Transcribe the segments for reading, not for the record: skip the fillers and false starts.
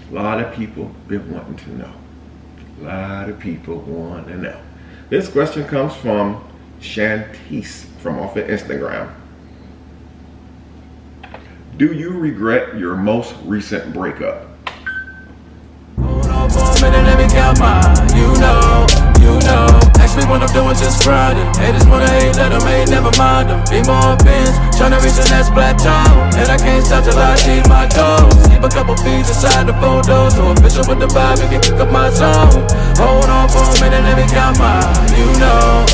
A lot of people been wanting to know. A lot of people want to know. This question comes from Shantice from off of Instagram. Do you regret your most recent breakup? Hold on for a minute, let me count mine. You know. Actually, what I'm doing just grinding. Haters wanna hate, let them hate, never mind them. Be more bins, tryna reach the next plateau. And I can't stop till I achieve my goals. Keep a couple feet inside the photos. So official with the vibe, you can kick up my zone. Hold on for a minute, let me count mine. You know.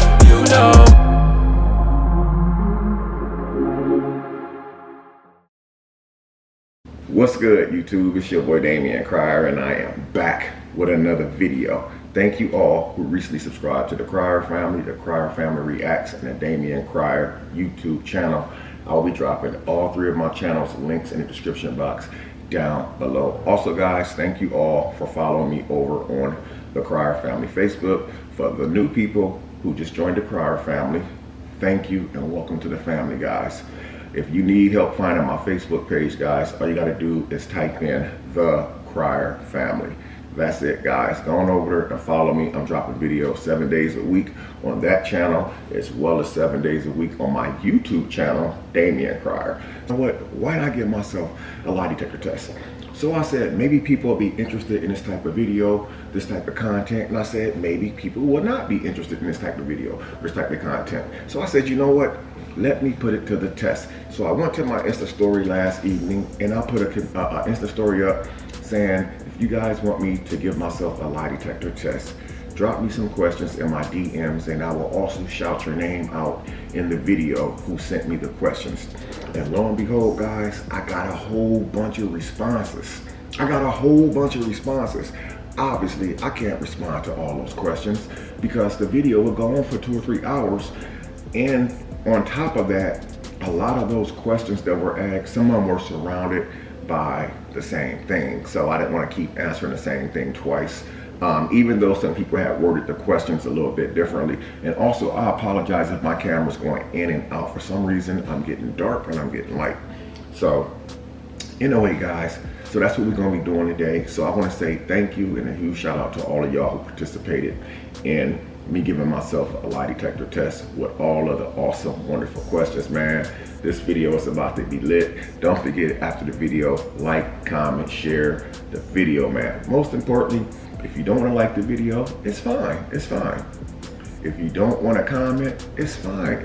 What's good, YouTube? It's your boy Damion Crier, and I am back with another video. Thank you all who recently subscribed to the Crier Family, the Crier Family Reacts, and the Damion Crier YouTube channel. I will be dropping all three of my channels links in the description box down below. Also, guys, thank you all for following me over on the Crier Family Facebook. For the new people who just joined the Crier Family, thank you and welcome to the family, guys. If you need help finding my Facebook page, guys, all you got to do is type in The Crier Family. That's it, guys. Go on over there and follow me. I'm dropping videos 7 days a week on that channel, as well as 7 days a week on my YouTube channel, Damion Crier. So why did I give myself a lie detector test? So I said, maybe people will be interested in this type of video, this type of content. And I said, maybe people will not be interested in this type of video, this type of content. So I said, you know what? Let me put it to the test. So I went to my Insta story last evening and I put an Insta story up saying, if you guys want me to give myself a lie detector test, drop me some questions in my DMs and I will also shout your name out in the video who sent me the questions. And lo and behold, guys, I got a whole bunch of responses. Obviously, I can't respond to all those questions because the video will go on for 2 or 3 hours. And on top of that, a lot of those questions that were asked, some of them were surrounded by the same thing. So I didn't want to keep answering the same thing twice, even though some people had worded the questions a little bit differently. And also, I apologize if my camera's going in and out. For some reason, I'm getting dark and I'm getting light. So anyway, guys, so that's what we're going to be doing today. So I want to say thank you and a huge shout out to all of y'all who participated in me giving myself a lie detector test with all of the awesome, wonderful questions, man. This video is about to be lit. Don't forget, after the video, like, comment, share the video, man. Most importantly, if you don't want to like the video, it's fine. If you don't want to comment, it's fine.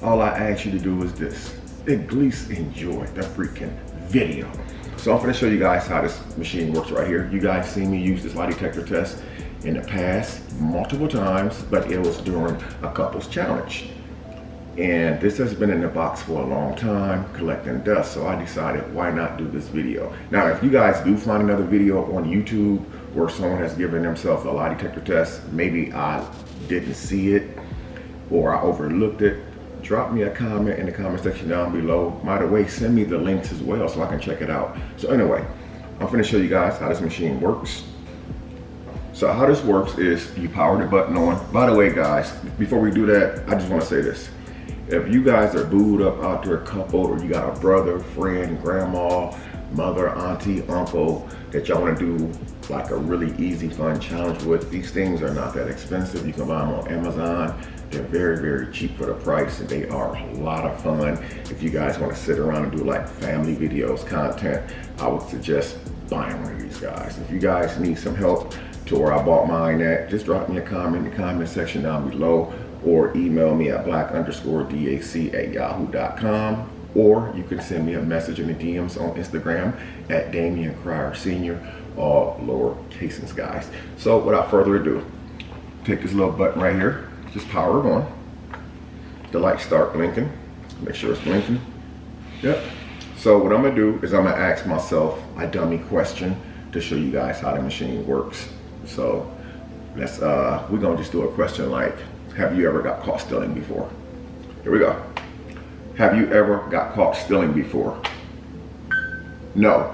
All I ask you to do is this: at least enjoy the freaking video. So I'm going to show you guys how this machine works right here. You guys see me use this lie detector test in the past multiple times, but it was during a couples challenge. And this has been in the box for a long time, collecting dust. So I decided, why not do this video? Now, if you guys do find another video on YouTube where someone has given themselves a lie detector test, maybe I didn't see it or I overlooked it, drop me a comment in the comment section down below. By the way, send me the links as well so I can check it out. So anyway, I'm gonna show you guys how this machine works. So how this works is you power the button on. By the way, guys, before we do that, I just want to say this. If you guys are booed up out there, a couple, or you got a brother, friend, grandma, mother, auntie, uncle that y'all want to do like a really easy, fun challenge with, these things are not that expensive. You can buy them on Amazon. They're very, very cheap for the price, and they are a lot of fun. If you guys want to sit around and do like family videos, content, I would suggest buying one of these guys. If you guys need some help to where I bought mine at, just drop me a comment in the comment section down below, or email me at black_dac@yahoo.com, or you can send me a message in the DMs on Instagram at Damion Crier Senior, all lower cases, guys. So without further ado, take this little button right here, just power it on. The lights start blinking, make sure it's blinking. Yep. So what I'm gonna do is I'm gonna ask myself a dummy question to show you guys how the machine works. So let's we're gonna just do a question like, have you ever got caught stealing before? Here we go. Have you ever got caught stealing before? No.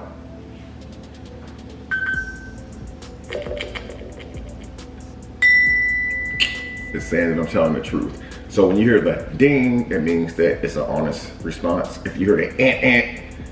It's saying that I'm telling the truth. So when you hear the ding, it means that it's an honest response. If you hear the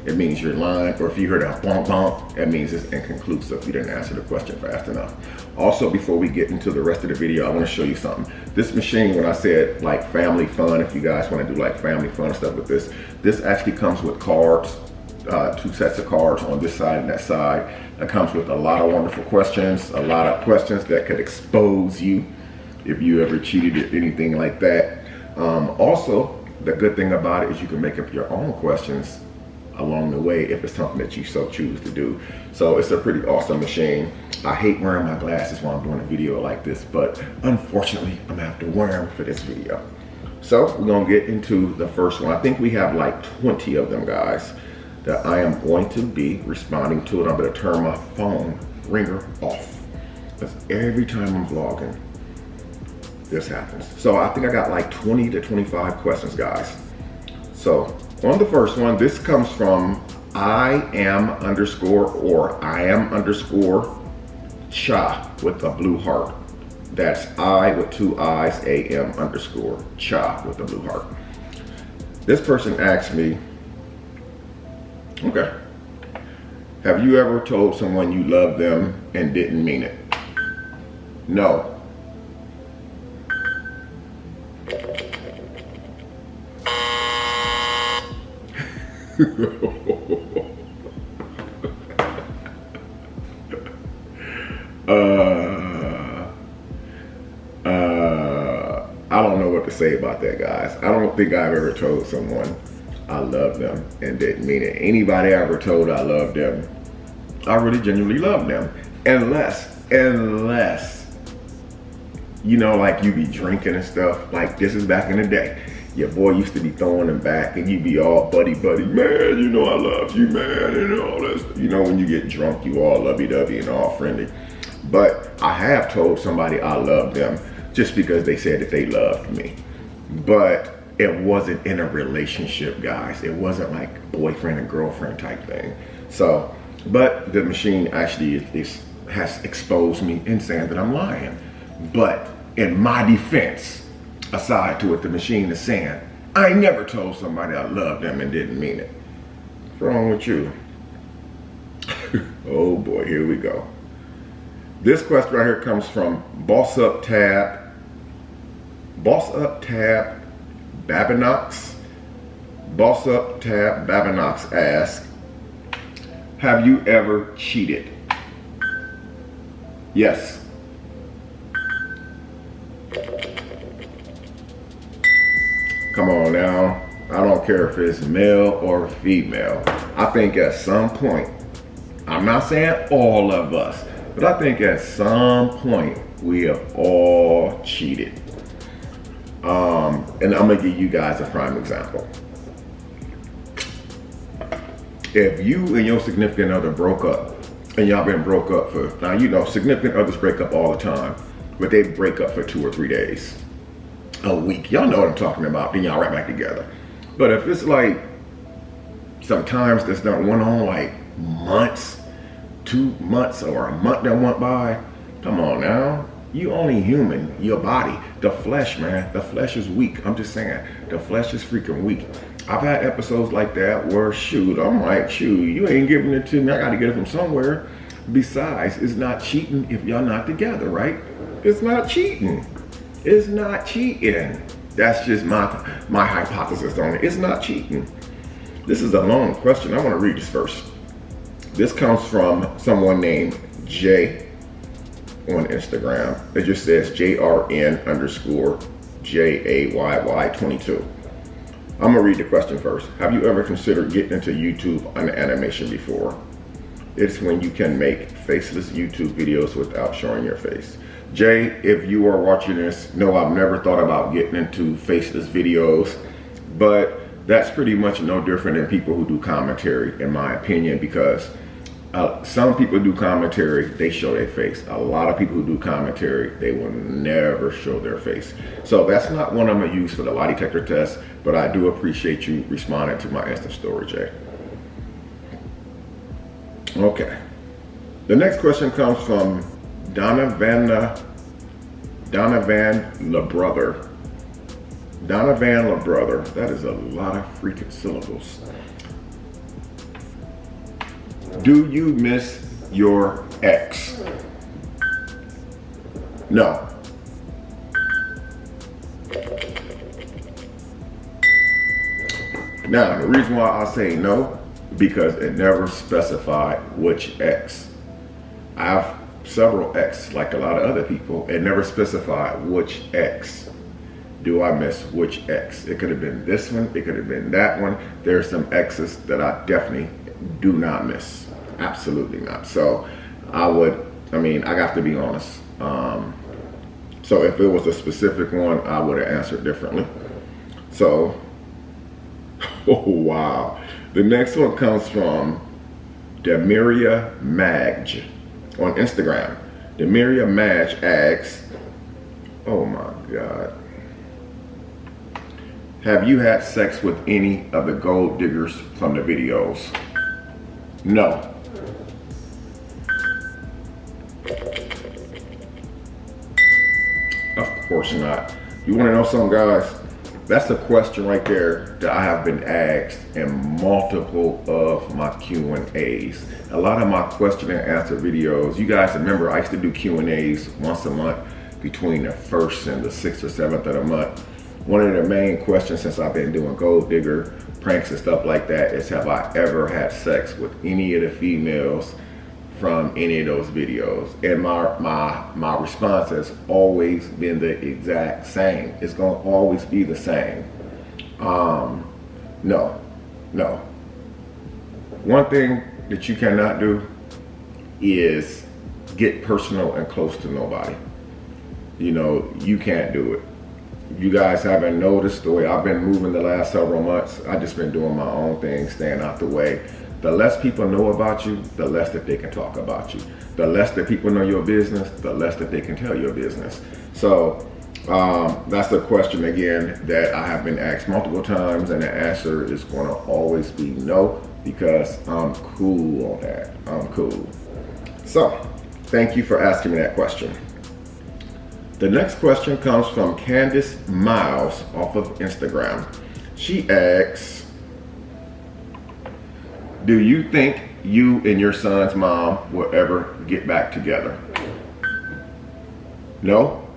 it means you're lying. Or if you heard a bonk bonk, that means it's inconclusive. You didn't answer the question fast enough. Also, before we get into the rest of the video, I want to show you something. This machine, when I said like family fun, if you guys want to do like family fun and stuff with this actually comes with cards, 2 sets of cards on this side and that side. It comes with a lot of wonderful questions, a lot of questions that could expose you if you ever cheated or anything like that. Also, the good thing about it is you can make up your own questions along the way if it's something that you so choose to do. So it's a pretty awesome machine. I hate wearing my glasses while I'm doing a video like this, but unfortunately I'm gonna have to wear them for this video. So we're gonna get into the first one. I think we have like 20 of them, guys, that I am going to be responding to, and I'm gonna turn my phone ringer off, because every time I'm vlogging, this happens. So I think I got like 20 to 25 questions, guys. So on the first one, this comes from I am cha with a blue heart. That's I with 2 I's, AM underscore cha with a blue heart. This person asked me, okay, have you ever told someone you love them and didn't mean it? No. I don't know what to say about that, guys. I don't think I've ever told someone I love them and didn't mean it. Anybody I ever told I love them, I really genuinely love them. Unless, you know, like you be drinking and stuff, like this is back in the day. Your boy used to be throwing them back and you be all buddy, man, you know I love you, man, and all this. You know, when you get drunk, you all lovey-dovey and all friendly. But I have told somebody I love them just because they said that they loved me. But it wasn't in a relationship, guys. It wasn't like boyfriend and girlfriend type thing. So, but the machine actually has exposed me in saying that I'm lying. But in my defense, aside to what the machine is saying, I never told somebody I loved them and didn't mean it. What's wrong with you? Oh boy, here we go. This question right here comes from Boss Up Tab Babinox. Boss Up Tab Babinox asks, have you ever cheated? Yes. Come on now. I don't care if it's male or female. I think at some point, I'm not saying all of us, but I think at some point we have all cheated. And I'm gonna give you guys a prime example. If you and your significant other broke up, and y'all been broke up for, now you know significant others break up all the time, but they break up for 2 or 3 days, a week. Y'all know what I'm talking about, then y'all right back together. But if it's like, sometimes that's not went on like months, 2 months or a month that went by, come on now. You only human, your body, the flesh, man. The flesh is weak. I'm just saying, the flesh is freaking weak. I've had episodes like that where, shoot, I'm like, shoot, you ain't giving it to me. I got to get it from somewhere. Besides, it's not cheating if y'all not together, right? It's not cheating. It's not cheating. That's just my hypothesis on it. It's not cheating. This is a long question. I want to read this first. This comes from someone named Jay on Instagram. It just says JRN_JAYY22. I'm gonna read the question first. Have you ever considered getting into YouTube on animation before? It's when you can make faceless YouTube videos without showing your face. Jay, if you are watching this, no, I've never thought about getting into faceless videos, but that's pretty much no different than people who do commentary, in my opinion, because some people do commentary, they show their face. A lot of people who do commentary, they will never show their face. So that's not one I'm gonna use for the lie detector test, but I do appreciate you responding to my Insta story, Jay. Okay. The next question comes from Donovan LaBrother. Donovan LaBrother. That is a lot of freaking syllables. Do you miss your ex? No. Now, the reason why I say no, because it never specified which ex. I have several ex, like a lot of other people. It never specified which ex. Do I miss which ex? It could have been this one, it could have been that one. There's some exes that I definitely do not miss. Absolutely not. So I got to be honest. So if it was a specific one, I would have answered differently. So, oh wow. The next one comes from Damion Madge on Instagram. Damion Madge asks, oh my God. Have you had sex with any of the gold diggers from the videos? No. Of course not. You want to know something, guys? That's a question right there that I have been asked in multiple of my Q&As. A lot of my question and answer videos, you guys remember I used to do Q&As once a month between the 1st and the 6th or 7th of the month. One of the main questions since I've been doing gold digger pranks and stuff like that is, have I ever had sex with any of the females from any of those videos? And my response has always been the exact same. It's gonna always be the same. No. One thing that you cannot do is get personal and close to nobody. You know, you can't do it. You guys haven't noticed the way I've been moving the last several months. I've just been doing my own thing, staying out the way. The less people know about you, the less that they can talk about you. The less that people know your business, the less that they can tell your business. So that's the question again that I have been asked multiple times, and the answer is going to always be no, because I'm cool on that. I'm cool. So thank you for asking me that question. The next question comes from Candace Miles off of Instagram. She asks, do you think you and your son's mom will ever get back together? No?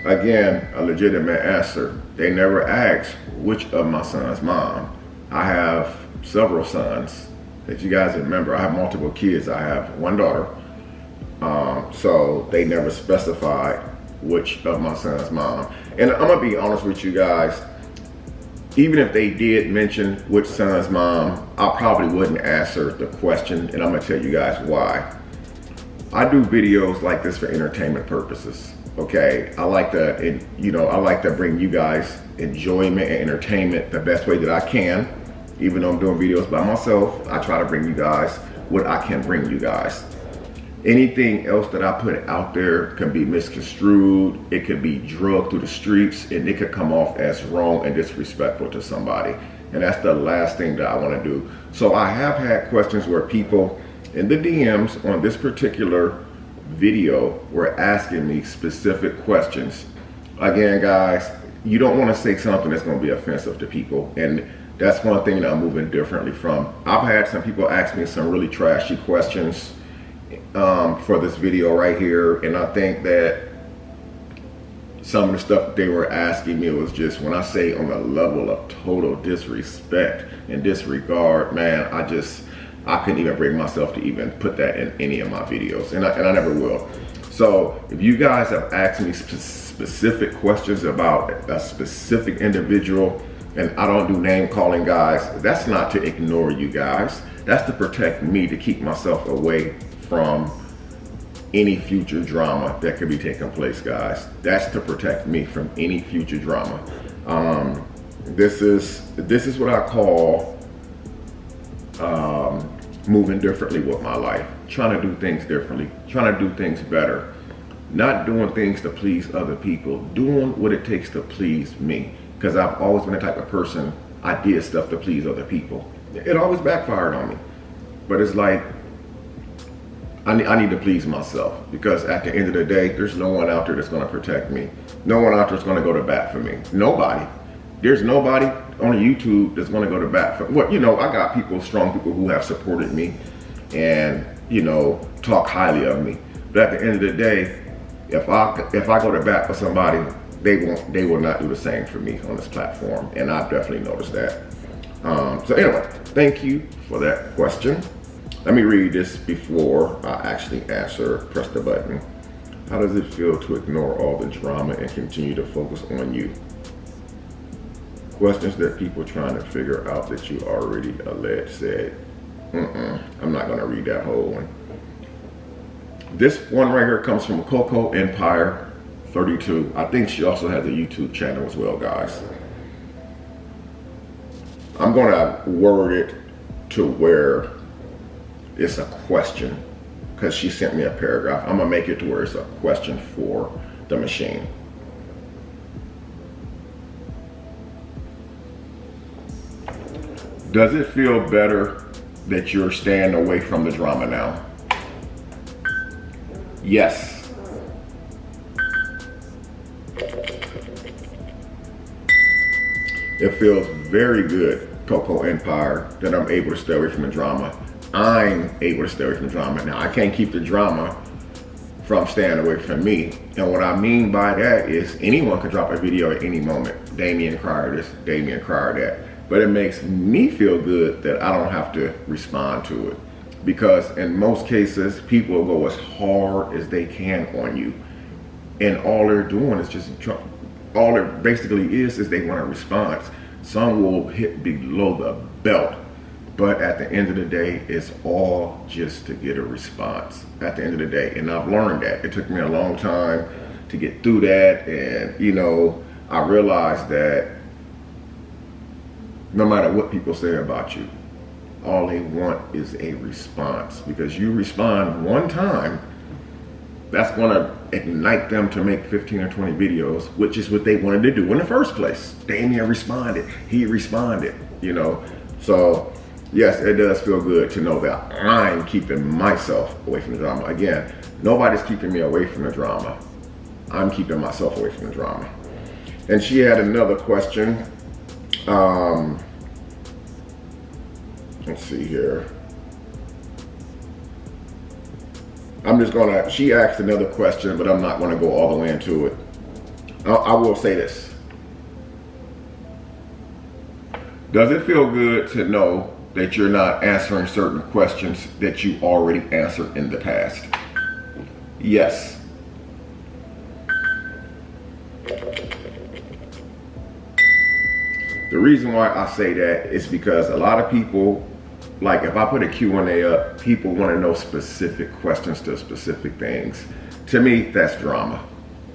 Again, a legitimate answer. They never asked which of my son's mom. I have several sons. As you guys remember, I have multiple kids. I have one daughter. So they never specified which of my son's mom. And I'm gonna be honest with you guys, even if they did mention which son's mom, I probably wouldn't answer the question, and I'm gonna tell you guys why. I do videos like this for entertainment purposes, okay? I like to, I like to bring you guys enjoyment and entertainment the best way that I can. Even though I'm doing videos by myself, I try to bring you guys what I can bring you guys. Anything else that I put out there can be misconstrued, it could be drugged through the streets, and it could come off as wrong and disrespectful to somebody. And that's the last thing that I want to do. So I have had questions where people in the DMs on this particular video were asking me specific questions. Again, guys, you don't want to say something that's going to be offensive to people. And that's one thing that I'm moving differently from. I've had some people ask me some really trashy questions for this video right here, and I think that some of the stuff they were asking me was just, when I say on the level of total disrespect and disregard, man, I couldn't even bring myself to even put that in any of my videos, and I never will. So if you guys have asked me specific questions about a specific individual, and I don't do name calling, guys, that's not to ignore you guys. That's to protect me, to keep myself away from any future drama that could be taking place, guys. That's to protect me from any future drama. This is what I call moving differently with my life. Trying to do things differently, trying to do things better. Not doing things to please other people, doing what it takes to please me. Because I've always been the type of person, I did stuff to please other people. It always backfired on me. But it's like, I need to please myself, because at the end of the day, there's no one out there that's going to protect me. No one out there is going to go to bat for me. Nobody. There's nobody on YouTube that's going to go to bat for what, you know, I got people, strong people who have supported me and, you know, talk highly of me. But at the end of the day, if I go to bat for somebody, they will not do the same for me on this platform, and I've definitely noticed that. So anyway, thank you for that question. Let me read this before I actually answer. Press the button. How does it feel to ignore all the drama and continue to focus on you? Questions that people trying to figure out that you already alleged said. I'm not gonna read that whole one. This one right here comes from Coco Empire 32. I think she also has a YouTube channel as well, guys. I'm gonna word it to where it's a question, because she sent me a paragraph. I'm gonna make it to where it's a question for the machine. Does it feel better that you're staying away from the drama now? Yes. It feels very good, Coco Empire, that I'm able to stay away from the drama. I'm able to stay away from the drama. Now, I can't keep the drama from staying away from me. And what I mean by that is anyone can drop a video at any moment. Damion Cryer this, Damion Cryer that. But it makes me feel good that I don't have to respond to it. Because in most cases, people will go as hard as they can on you. And all they're doing is just, all it basically is they want a response. Some will hit below the belt. But at the end of the day, it's all just to get a response at the end of the day. And I've learned that. It took me a long time to get through that. And, you know, I realized that no matter what people say about you, all they want is a response. Because you respond one time, that's going to ignite them to make 15 or 20 videos, which is what they wanted to do in the first place. Damion responded. He responded, you know. So, yes, it does feel good to know that I'm keeping myself away from the drama. Again, nobody's keeping me away from the drama. I'm keeping myself away from the drama. And she had another question. Let's see here. She asked another question, but I'm not gonna go all the way into it. I will say this. Does it feel good to know that you're not answering certain questions that you already answered in the past? Yes. The reason why I say that is because a lot of people, like if I put a Q&A up, people want to know specific questions to specific things. To me, that's drama.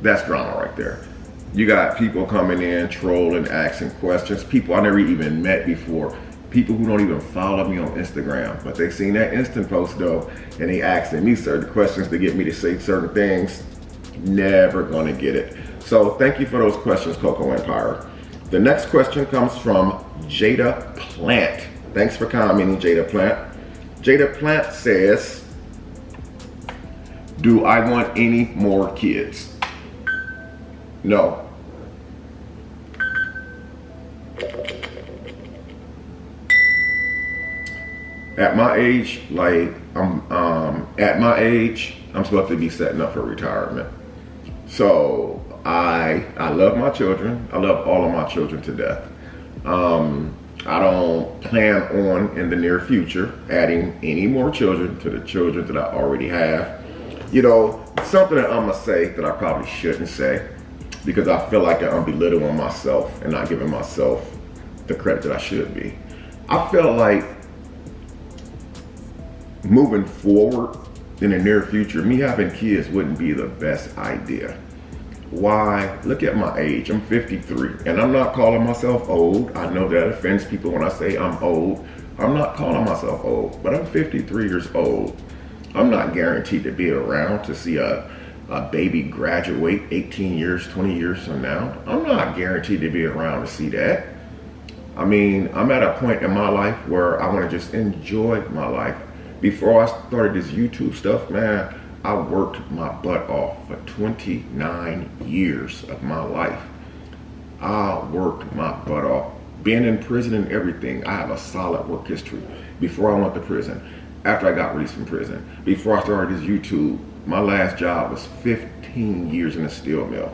That's drama right there. You got people coming in, trolling, asking questions. People I never even met before. People who don't even follow me on Instagram. But they seen that instant post though, and they asking me certain questions to get me to say certain things. Never gonna get it. So thank you for those questions, Coco Empire. The next question comes from Jada Plant. Thanks for commenting, Jada Plant. Jada Plant says, do I want any more kids? No. At my age, I'm supposed to be setting up for retirement. So I love my children. I love all of my children to death. I don't plan on in the near future adding any more children to the children that I already have. You know, something that I'm gonna say that I probably shouldn't say, because I feel like I'm belittling myself and not giving myself the credit that I should be. I feel like moving forward in the near future, me having kids wouldn't be the best idea. Why? Look at my age. I'm 53, and I'm not calling myself old. I know that offends people when I say I'm old. I'm not calling myself old, but I'm 53 years old. I'm not guaranteed to be around to see a baby graduate 18 years, 20 years from now. I'm not guaranteed to be around to see that. I mean, I'm at a point in my life where I want to just enjoy my life. Before I started this YouTube stuff, man, I worked my butt off for 29 years of my life. I worked my butt off Being in prison and everything, I have a solid work history. Before I went to prison, after I got released from prison, before I started this YouTube, my last job was 15 years in a steel mill.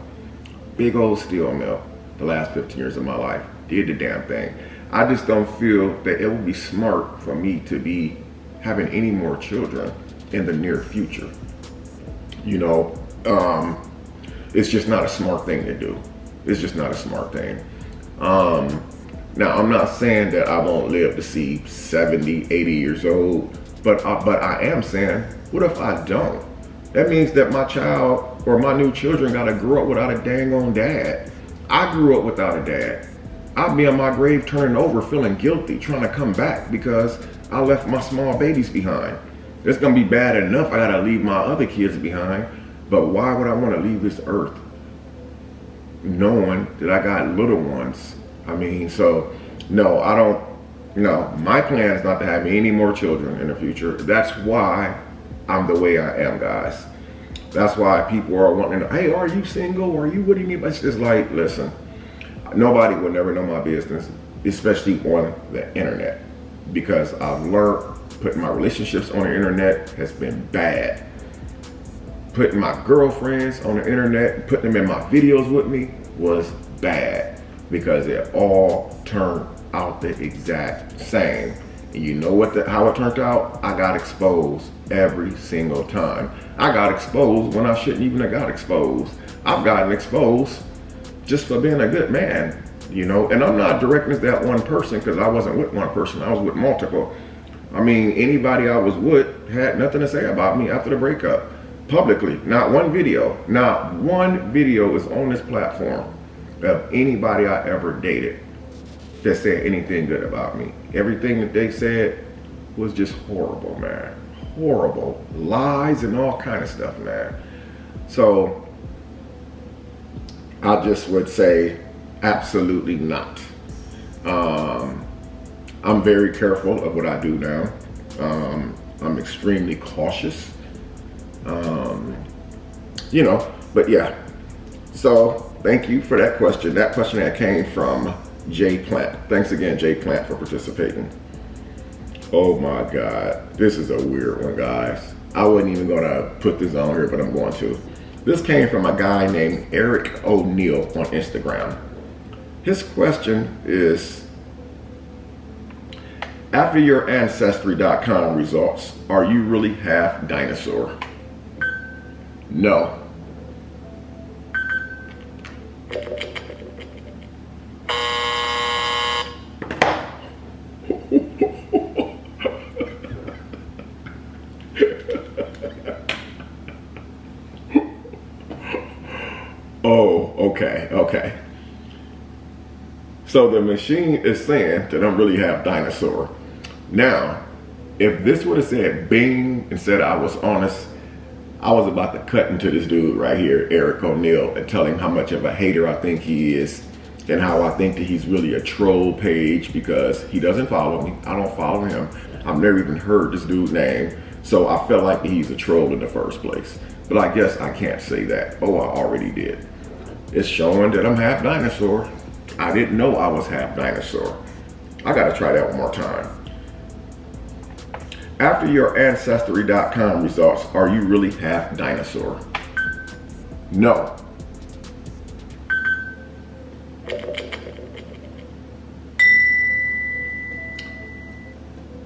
Big old steel mill, the last 15 years of my life. Did the damn thing. I just don't feel that it would be smart for me to be having any more children in the near future. You know, it's just not a smart thing to do. It's just not a smart thing. Now, I'm not saying that I won't live to see 70, 80 years old, but I am saying, what if I don't? That means that my child or my new children gotta grow up without a dang on dad. I grew up without a dad. I'll be on my grave turning over feeling guilty, trying to come back because I left my small babies behind. It's gonna be bad enough I gotta leave my other kids behind, but why would I wanna leave this earth knowing that I got little ones? I mean, so no, I don't, no, my plan is not to have any more children in the future. That's why I'm the way I am, guys. That's why people are wanting to know, hey, are you single? Are you, what do you mean? It's just like, listen, nobody will never know my business, especially on the internet, because I've learned putting my relationships on the internet has been bad. Putting my girlfriends on the internet, putting them in my videos with me was bad because it all turned out the exact same. And you know what? How it turned out? I got exposed every single time. I got exposed when I shouldn't even have got exposed. I've gotten exposed just for being a good man, you know? And I'm not directing this at one person because I wasn't with one person. I was with multiple. I mean, anybody I was with had nothing to say about me after the breakup. Publicly, not one video is on this platform of anybody I ever dated that said anything good about me. Everything that they said was just horrible, man. Horrible. Lies and all kind of stuff, man. So I just would say absolutely not. I'm very careful of what I do now. I'm extremely cautious. You know, but yeah. So thank you for that question. That question that came from Jay Plant. Thanks again, Jay Plant, for participating. Oh my God, this is a weird one, guys. I wasn't even gonna put this on here, but I'm going to. This came from a guy named Eric O'Neill on Instagram. His question is, after your Ancestry.com results, are you really half dinosaur? No. Oh, okay. So the machine is saying that I'm really half dinosaur. Now, if this would have said Bing instead of I was honest, I was about to cut into this dude right here, Eric O'Neill, and tell him how much of a hater I think he is and how I think that he's really a troll page because he doesn't follow me. I don't follow him. I've never even heard this dude's name. So I felt like he's a troll in the first place. But I guess I can't say that. Oh, I already did. It's showing that I'm half dinosaur. I didn't know I was half dinosaur. I gotta try that one more time. After your Ancestry.com results, are you really half dinosaur? No.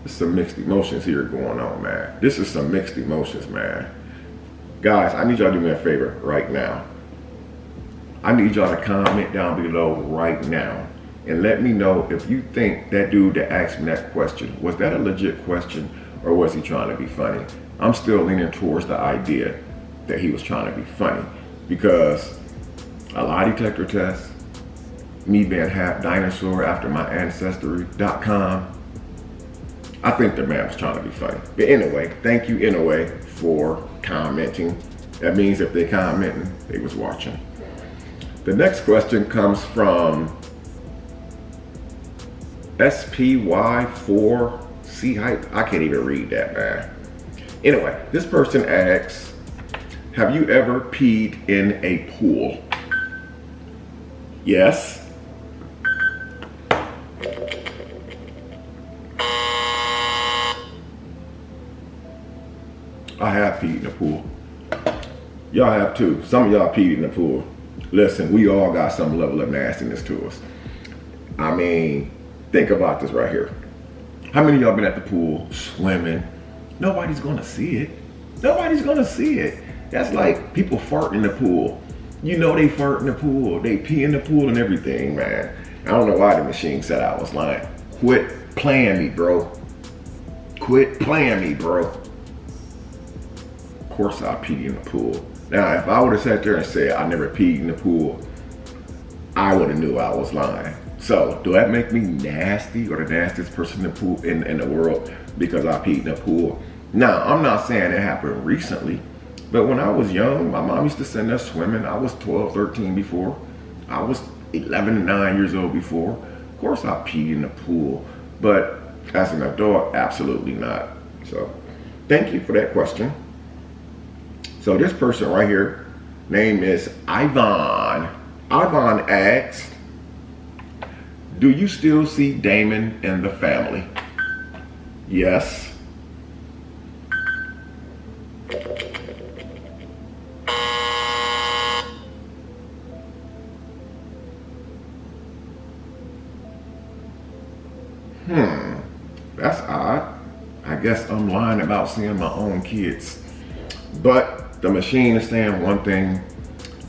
There's some mixed emotions here going on, man. This is some mixed emotions, man. Guys, I need y'all to do me a favor right now. I need y'all to comment down below right now and let me know if you think that dude that asked me that question, was that a legit question or was he trying to be funny? I'm still leaning towards the idea that he was trying to be funny because a lie detector test, me being half dinosaur after my Ancestry.com, I think the man was trying to be funny. But anyway, thank you anyway for commenting. That means if they commenting, they was watching. The next question comes from SPY4C Hype. I can't even read that, man. Anyway, this person asks, have you ever peed in a pool? Yes. I have peed in the pool. Y'all have too. Some of y'all peed in the pool. Listen, we all got some level of nastiness to us. I mean, think about this right here. How many of y'all been at the pool swimming? Nobody's gonna see it. Nobody's gonna see it. That's like people fart in the pool. You know they fart in the pool. They pee in the pool and everything, man. I don't know why the machine said I was lying. Quit playing me, bro. Quit playing me, bro. Of course I peed in the pool. Now, if I would have sat there and said I never peed in the pool, I would have knew I was lying. So, do that make me nasty or the nastiest person in the pool in the world because I peed in the pool? Now, I'm not saying it happened recently, but when I was young, my mom used to send us swimming. I was 12, 13 before. I was 11 and 9 years old before. Of course I peed in the pool, but as an adult, absolutely not. So, thank you for that question. So this person right here, name is Ivan. Ivan asked, do you still see Damion in the family? Yes. That's odd. I guess I'm lying about seeing my own kids. But the machine is saying one thing.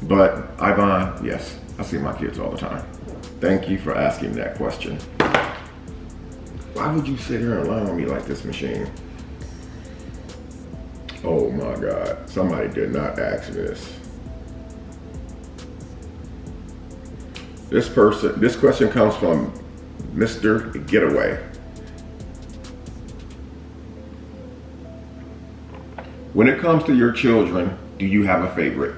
But Ivan, yes, I see my kids all the time. Thank you for asking that question. Why would you sit here and lie on me like this, machine? Oh my God, somebody did not ask me this. This question comes from Mr. Getaway. When it comes to your children, do you have a favorite?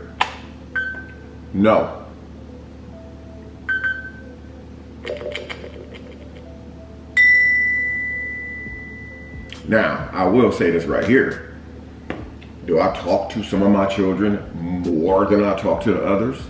No. Now, I will say this right here. Do I talk to some of my children more than I talk to the others?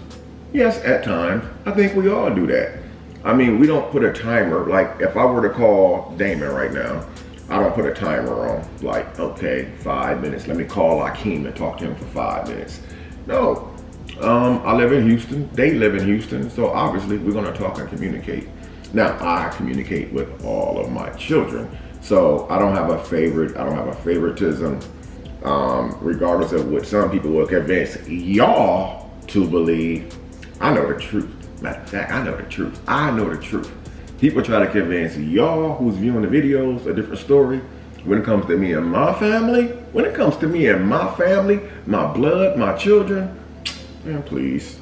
Yes, at times. I think we all do that. I mean, we don't put a timer. Like, if I were to call Damion right now, I don't put a timer on. Like, okay, 5 minutes. Let me call Akeem and talk to him for 5 minutes. No. I live in Houston. They live in Houston. So obviously, we're going to talk and communicate. Now, I communicate with all of my children. So I don't have a favorite. I don't have a favoritism. Regardless of what some people will convince y'all to believe, I know the truth. Matter of fact, I know the truth. I know the truth. People try to convince y'all who's viewing the videos a different story. When it comes to me and my family, my blood, my children, man, please.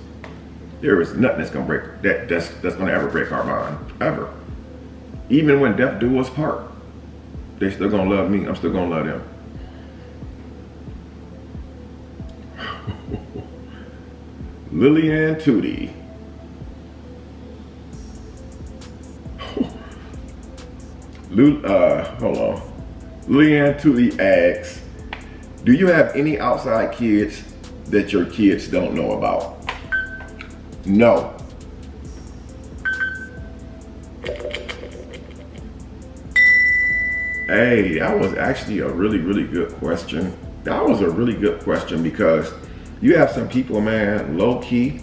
There is nothing that's gonna break that's gonna ever break our bond, ever. Even when death do us part, they still gonna love me. I'm still gonna love them. Lillian Tootie. Hold on. Lillian Tootie asks, do you have any outside kids that your kids don't know about? No. Hey, that was actually a really, really good question. That was a really good question because you have some people, man, low key,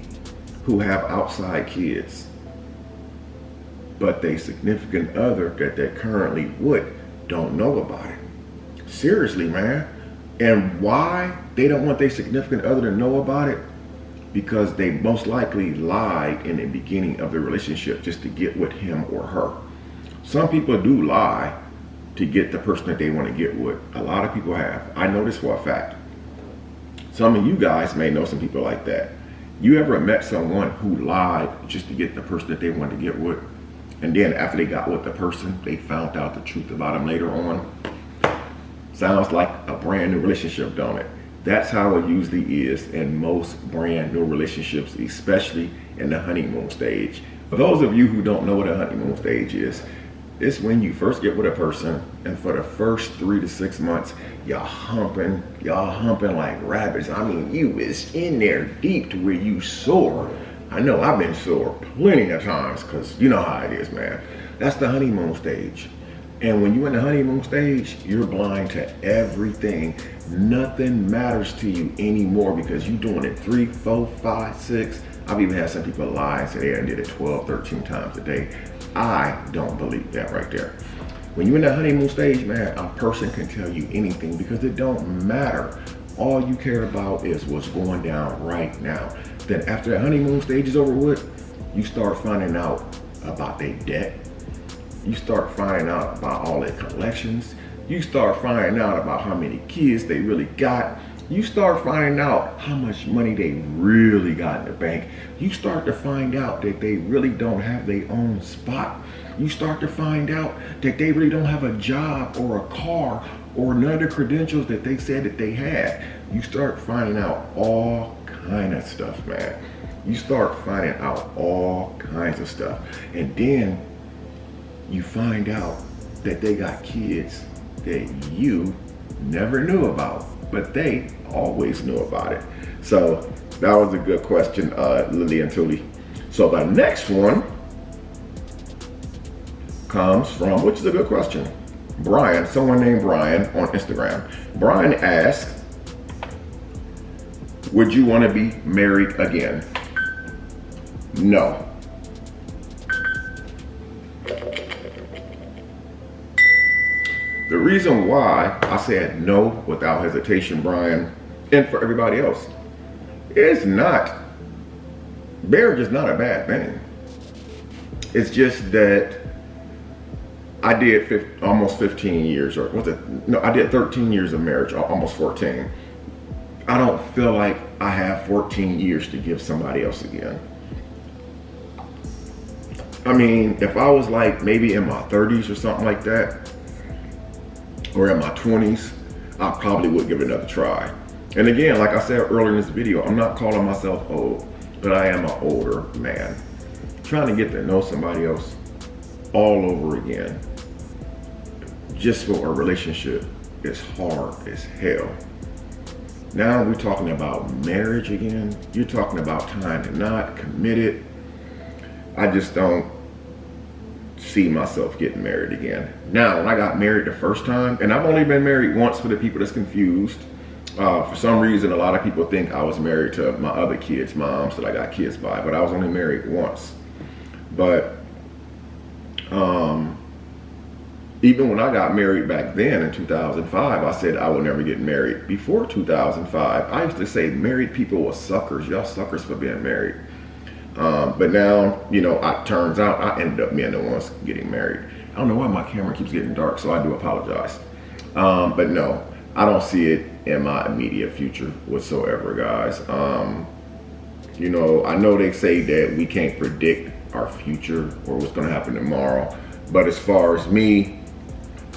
who have outside kids, but they significant other that they currently would don't know about it. Seriously, man. And why they don't want their significant other to know about it? Because they most likely lied in the beginning of the relationship just to get with him or her. Some people do lie to get the person that they want to get with. A lot of people have. I know this for a fact. Some of you guys may know some people like that. You ever met someone who lied just to get the person that they wanted to get with? And then after they got with the person, they found out the truth about them later on? Sounds like a brand new relationship, don't it? That's how it usually is in most brand new relationships, especially in the honeymoon stage. For those of you who don't know what a honeymoon stage is, it's when you first get with a person and for the first 3 to 6 months, y'all humping like rabbits. I mean, you is in there deep to where you sore. I know I've been sore plenty of times because you know how it is, man. That's the honeymoon stage. And when you're in the honeymoon stage, you're blind to everything. Nothing matters to you anymore because you're doing it 3, 4, 5, 6. I've even had some people lie and say they did it 12, 13 times a day. I don't believe that right there. When you're in the honeymoon stage, man, a person can tell you anything because it don't matter. All you care about is what's going down right now. Then after the honeymoon stage is over with, you start finding out about their debt. You start finding out about all their collections. You start finding out about how many kids they really got. You start finding out how much money they really got in the bank. You start to find out that they really don't have their own spot. You start to find out that they really don't have a job or a car or none of the credentials that they said that they had. You start finding out all kind of stuff, man. You start finding out all kinds of stuff. And then you find out that they got kids that you never knew about, but they always knew about it. So that was a good question, Lily and Tuli. So the next one comes from, which is a good question, Brian, someone named Brian on Instagram. Brian asks, would you want to be married again? No. The reason why I said no without hesitation, Brian, and for everybody else, is not, marriage is not a bad thing. It's just that I did almost 15 years, or what's it? No, I did 13 years of marriage, almost 14. I don't feel like I have 14 years to give somebody else again. I mean, if I was like maybe in my 30s or something like that, or in my 20s, I probably would give it another try. And again, like I said earlier in this video, I'm not calling myself old, but I am an older man. Trying to get to know somebody else all over again, just for a relationship, is hard as hell. Now we're talking about marriage again. You're talking about time to not committed. I just don't see myself getting married again. Now, when I got married the first time, and I've only been married once for the people that's confused. For some reason, a lot of people think I was married to my other kids' moms that I got kids by, but I was only married once. But even when I got married back then in 2005, I said I would never get married. Before 2005, I used to say married people were suckers. Y'all suckers for being married. But now, you know, it turns out I ended up being the ones getting married. I don't know why my camera keeps getting dark, so I do apologize. But no, I don't see it in my immediate future whatsoever, guys. You know, I know they say that we can't predict our future or what's going to happen tomorrow. But as far as me,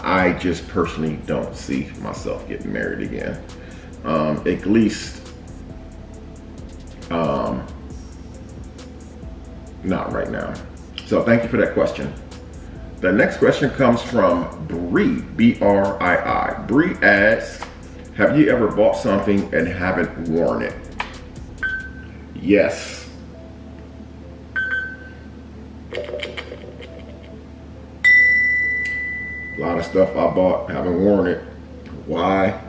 I just personally don't see myself getting married again. At least, not right now. So thank you for that question. The next question comes from Bree, B-R-I-I. Bree asks, have you ever bought something and haven't worn it? Yes. A lot of stuff I bought, haven't worn it. Why?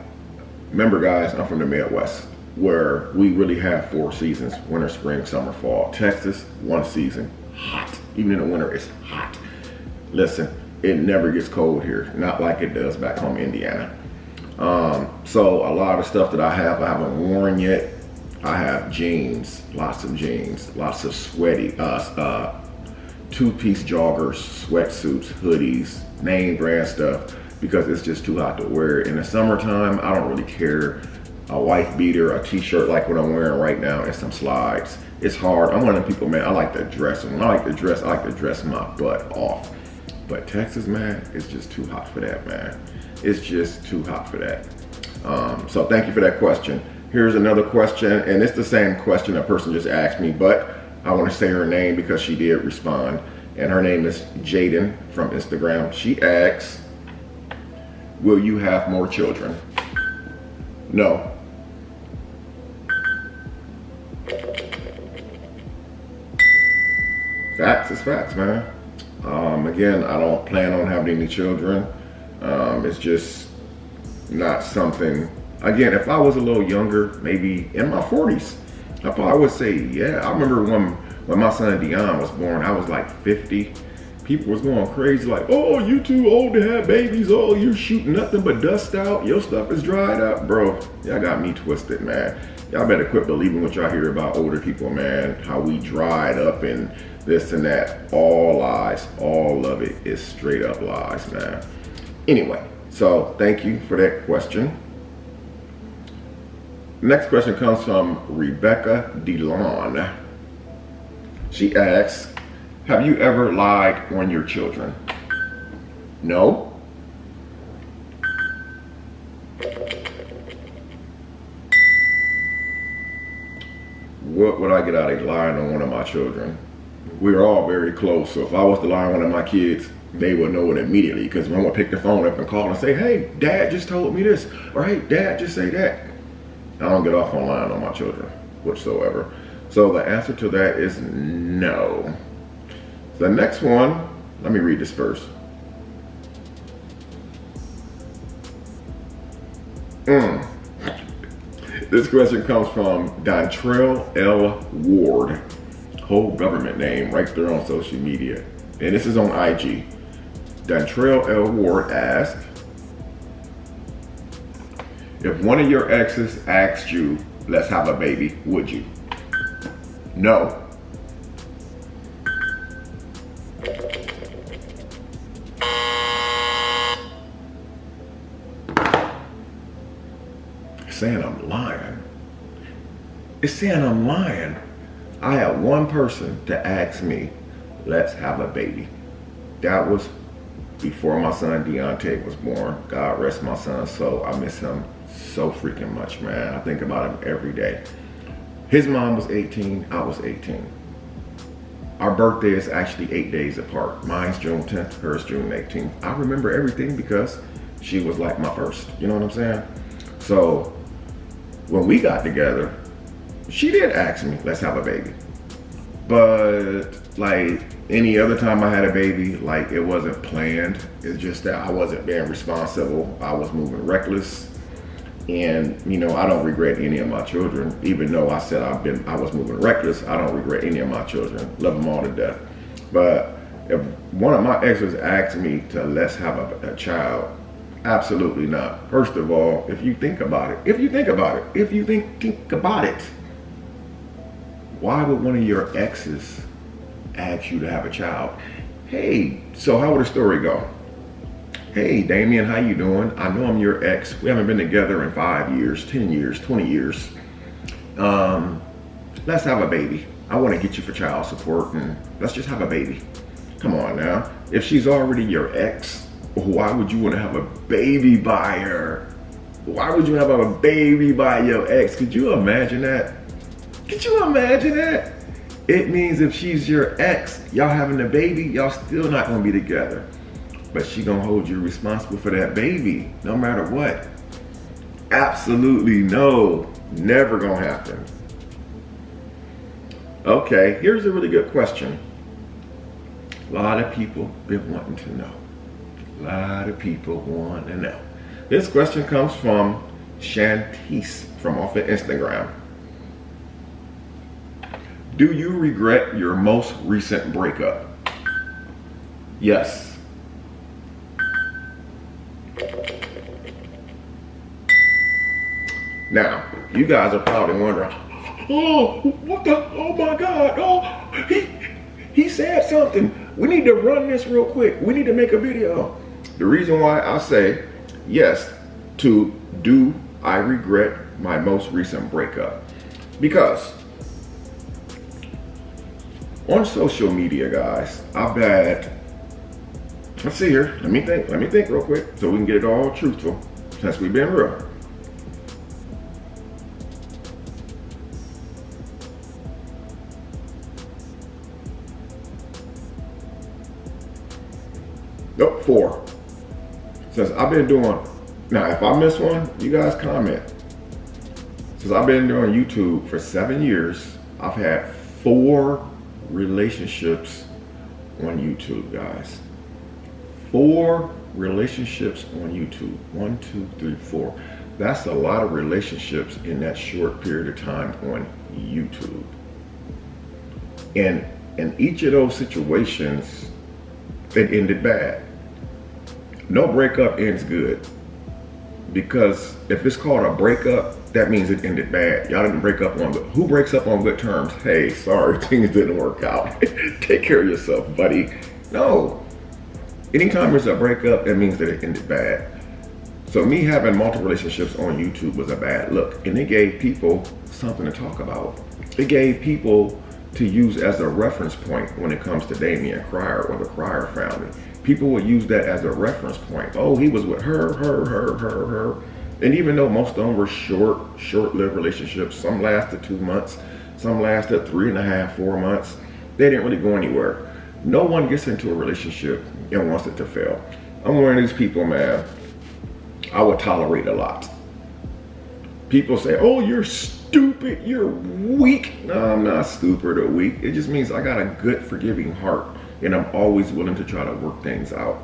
Remember, guys, I'm from the Midwest, where we really have 4 seasons: winter, spring, summer, fall. Texas, 1 season, hot. Even in the winter, it's hot. Listen, it never gets cold here, not like it does back home in Indiana. So a lot of stuff that I haven't worn yet. I have jeans, lots of jeans, lots of sweaty, 2-piece joggers, sweatsuits, hoodies, name brand stuff, because it's just too hot to wear. In the summertime, I don't really care. A wife beater, a t-shirt like what I'm wearing right now, and some slides. It's hard. I'm one of the people, man, I like to dress. And when I like to dress my butt off. But Texas, man, it's just too hot for that, man. It's just too hot for that. So thank you for that question. Here's another question, and it's the same question a person just asked me, but I want to say her name because she did respond. And her name is Jaden from Instagram. She asks, will you have more children? No. Facts is facts, man. Again, I don't plan on having any children. It's just not something. Again, if I was a little younger, maybe in my 40s, I probably would say, yeah. I remember when my son Damion was born, I was like 50. People was going crazy like, oh, you too old to have babies. Oh, you're shooting nothing but dust out. Your stuff is dried up. Bro, y'all got me twisted, man. Y'all better quit believing what y'all hear about older people, man. How we dried up and this and that. All lies. All of it is straight up lies, man. Anyway, so thank you for that question. Next question comes from Rebecca DeLon. She asks, have you ever lied on your children? No. What would I get out of lying on one of my children? We're all very close, so if I was to lie on one of my kids, they would know it immediately, because when I would pick the phone up and call and say, hey, dad just told me this, or hey, dad just say that. I don't get off on lying on my children whatsoever. So the answer to that is no. The next one, let me read this first. This question comes from Dontrell L. Ward. Whole government name right there on social media. And this is on IG. Dontrell L. Ward asked, if one of your exes asked you, let's have a baby, would you? No. Saying I'm lying. It's saying I'm lying. I had one person to ask me, let's have a baby. That was before my son Deontay was born. God rest my son, so I miss him so freaking much, man. I think about him every day. His mom was 18, I was 18. Our birthday is actually 8 days apart. Mine's June 10th, hers June 18th. I remember everything because she was like my first, you know what I'm saying? So when we got together, she did ask me, let's have a baby. But like any other time I had a baby, like it wasn't planned. It's just that I wasn't being responsible. I was moving reckless. And you know, I don't regret any of my children, even though I said I was moving reckless. I don't regret any of my children. Love them all to death. But if one of my exes asked me to let's have a child, absolutely not. First of all, if you think about it, think about it, why would one of your exes ask you to have a child? Hey, so how would the story go? Hey, Damion, how you doing? I know I'm your ex. We haven't been together in 5 years, 10 years, 20 years. Let's have a baby. I want to get you for child support and let's just have a baby. Come on now. If she's already your ex, why would you want to have a baby by her? Why would you have a baby by your ex? Could you imagine that? Could you imagine that? It means if she's your ex, y'all having a baby, y'all still not gonna be together. But she gonna hold you responsible for that baby, no matter what. Absolutely no, never gonna happen. Okay, here's a really good question. A lot of people been wanting to know. A lot of people want to know. This question comes from Shantice from off of Instagram. Do you regret your most recent breakup? Yes. Now, you guys are probably wondering, oh, what the, oh my God, oh, he said something. We need to run this real quick. We need to make a video. The reason why I say yes to do I regret my most recent breakup, because on social media, guys, I've had, let's see here, let me think real quick so we can get it all truthful, since we've been real. Nope, 4. Since I've been doing, now if I miss one, you guys comment. Since I've been doing YouTube for 7 years, I've had 4 relationships on YouTube, guys. 4 relationships on YouTube. 1, 2, 3, 4. That's a lot of relationships in that short period of time on YouTube. And in each of those situations, it ended bad. No breakup ends good. Because if it's called a breakup, that means it ended bad. Y'all didn't break up on good. Who breaks up on good terms? Hey, sorry, things didn't work out. Take care of yourself, buddy. No. Anytime there's a breakup, that means that it ended bad. So me having multiple relationships on YouTube was a bad look. And it gave people something to talk about. It gave people to use as a reference point when it comes to Damion Cryer or the Cryer family. People would use that as a reference point. Oh, he was with her. And even though most of them were short-lived relationships, some lasted 2 months, some lasted 3.5, 4 months, they didn't really go anywhere. No one gets into a relationship and wants it to fail. I'm one of these people, man. I would tolerate a lot. People say, oh, you're stupid, you're weak. No, I'm not stupid or weak. It just means I got a good, forgiving heart, and I'm always willing to try to work things out.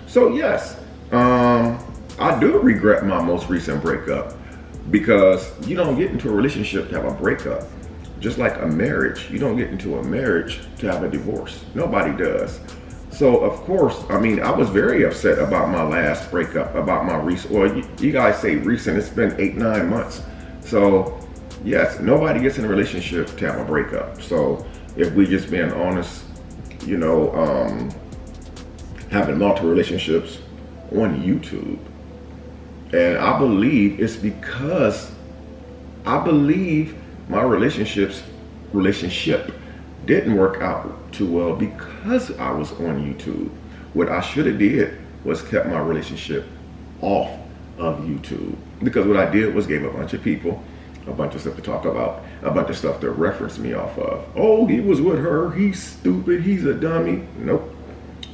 So yes, I do regret my most recent breakup, because you don't get into a relationship to have a breakup. Just like a marriage, you don't get into a marriage to have a divorce. Nobody does. So of course, I mean, I was very upset about my last breakup, about my recent, well, you guys say recent, it's been 8, 9 months. So yes, nobody gets in a relationship to have a breakup. So if we just being honest, you know, having multiple relationships on YouTube. And I believe it's because I believe my relationship didn't work out too well because I was on YouTube. What I should have did was kept my relationship off of YouTube, because what I did was gave a bunch of people a bunch of stuff to talk about, a bunch of stuff to reference me off of. Oh, he was with her, he's stupid, he's a dummy. Nope,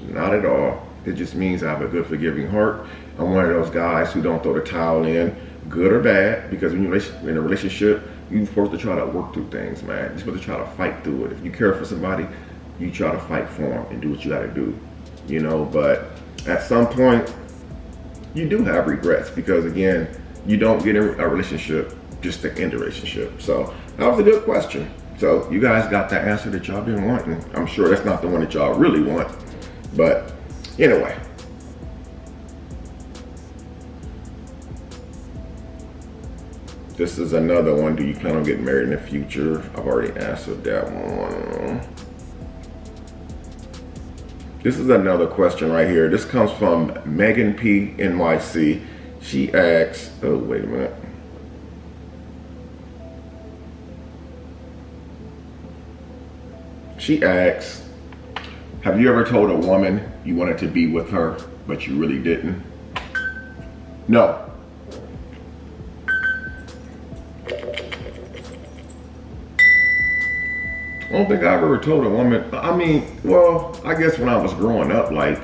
not at all. It just means I have a good, forgiving heart. I'm one of those guys who don't throw the towel in, good or bad, because when you're in a relationship, you're supposed to try to work through things, man. You're supposed to try to fight through it. If you care for somebody, you try to fight for them and do what you gotta do, you know. But at some point, you do have regrets, because again, you don't get in a relationship just to end a relationship. So that was a good question. So you guys got the answer that y'all been wanting. I'm sure that's not the one that y'all really want, but anyway. This is another one. Do you plan on getting married in the future? I've already answered that one. This is another question right here. This comes from Megan P. NYC. She asks, oh, wait a minute. She asks, have you ever told a woman you wanted to be with her, but you really didn't? No. I don't think I've ever told a woman, I mean, well, I guess when I was growing up, like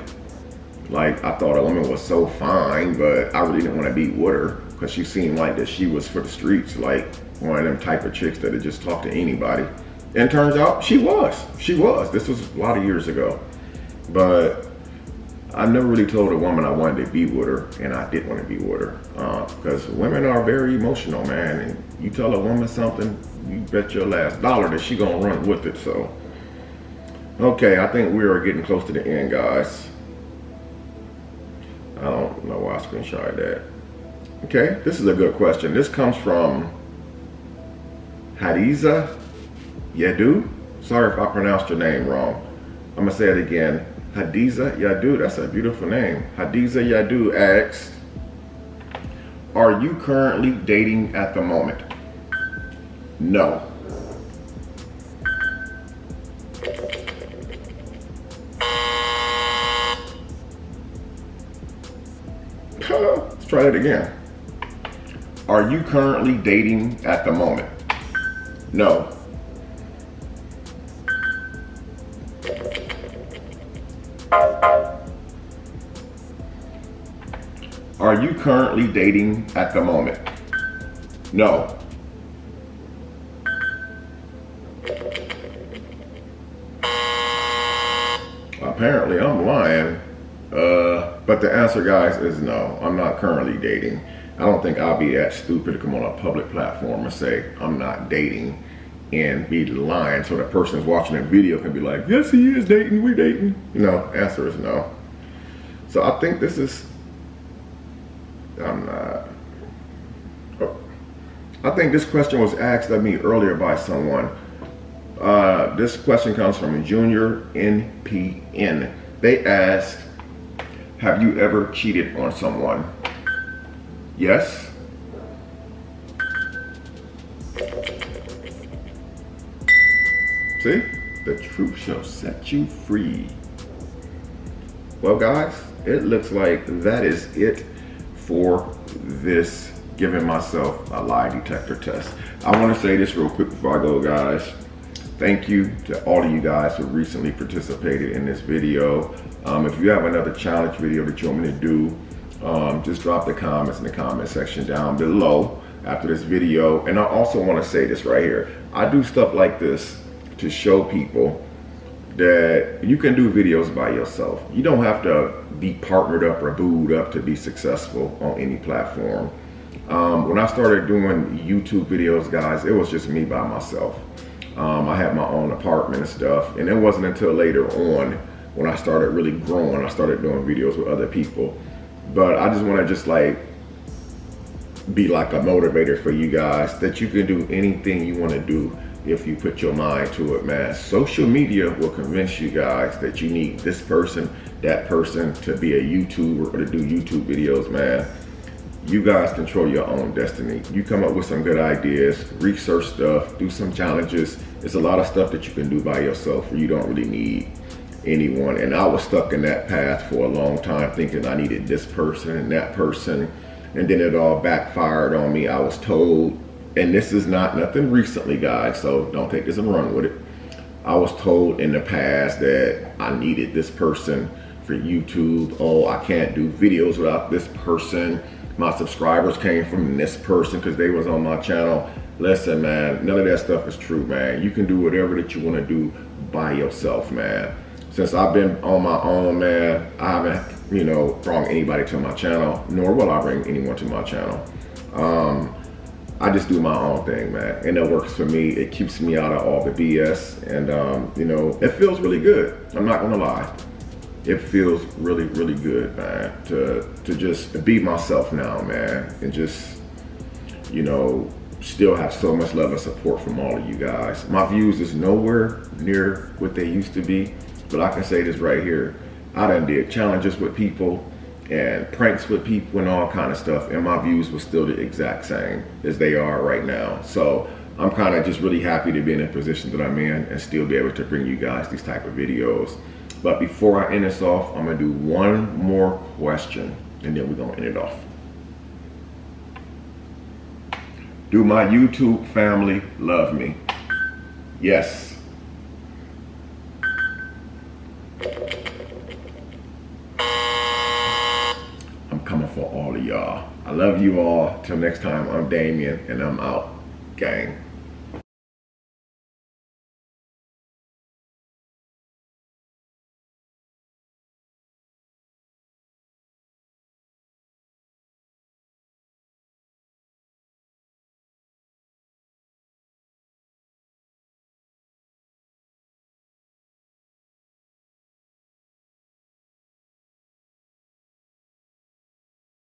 I thought a woman was so fine, but I really didn't want to be with her, because she seemed like that she was for the streets, like one of them type of chicks that would just talk to anybody. And turns out she was. This was a lot of years ago. But I never really told a woman I wanted to be with her, and I didn't want to be with her. Because women are very emotional, man. And you tell a woman something, you bet your last dollar that she gonna run with it. So, okay, I think we are getting close to the end, guys. I don't know why I screenshotted that. Okay, this is a good question. This comes from Hadiza Yadu. Sorry if I pronounced your name wrong. I'm gonna say it again. Hadiza Yadu, that's a beautiful name. Hadiza Yadu asks, are you currently dating at the moment? No. Let's try it again. Are you currently dating at the moment? No. Are you currently dating at the moment? No. apparently I'm lying. But the answer, guys, is no. I'm not currently dating. I don't think I'll be that stupid to come on a public platform and say I'm not dating and be lying so the person who's watching the video can be like, yes, he is dating, we're dating. No, answer is no. So I think this is, I think this question was asked of me earlier by someone. This question comes from Junior NPN. They asked, have you ever cheated on someone? Yes. See? The truth shall set you free. Well, guys, it looks like that is it for this giving myself a lie detector test. I want to say this real quick before I go, guys. Thank you to all of you guys who recently participated in this video. If you have another challenge video that you want me to do, just drop the comments in the comment section down below after this video. And I also want to say this right here. I do stuff like this to show people that you can do videos by yourself. You don't have to be partnered up or booed up to be successful on any platform. When I started doing YouTube videos, guys, it was just me by myself. I had my own apartment and stuff, and it wasn't until later on when I started really growing, I started doing videos with other people. But I just want to just like be like a motivator for you guys that you can do anything you want to do if you put your mind to it, man. Social media will convince you guys that you need this person, that person to be a YouTuber or to do YouTube videos, man. You guys control your own destiny. You come up with some good ideas, research stuff, do some challenges. There's a lot of stuff that you can do by yourself where you don't really need anyone. And I was stuck in that path for a long time thinking I needed this person and that person. And then it all backfired on me. I was told, and this is not nothing recently, guys, so don't take this and run with it. I was told in the past that I needed this person for YouTube. Oh, I can't do videos without this person. My subscribers came from this person because they was on my channel. Listen, man, none of that stuff is true, man. You can do whatever that you want to do by yourself, man. Since I've been on my own, man, I haven't, you know, brought anybody to my channel, nor will I bring anyone to my channel. I just do my own thing, man, and it works for me. It keeps me out of all the BS, and you know, it feels really good. I'm not gonna lie. It feels really, really good, man, to just be myself now, man, and just, you know, still have so much love and support from all of you guys. My views is nowhere near what they used to be, but I can say this right here. I done did challenges with people and pranks with people and all kind of stuff, and my views were still the exact same as they are right now. So I'm kind of just really happy to be in a position that I'm in and still be able to bring you guys these type of videos. But before I end this off, I'm gonna do one more question and then we're gonna end it off. Do my YouTube family love me? Yes. I'm coming for all of y'all. I love you all. Till next time, I'm Damion and I'm out, gang.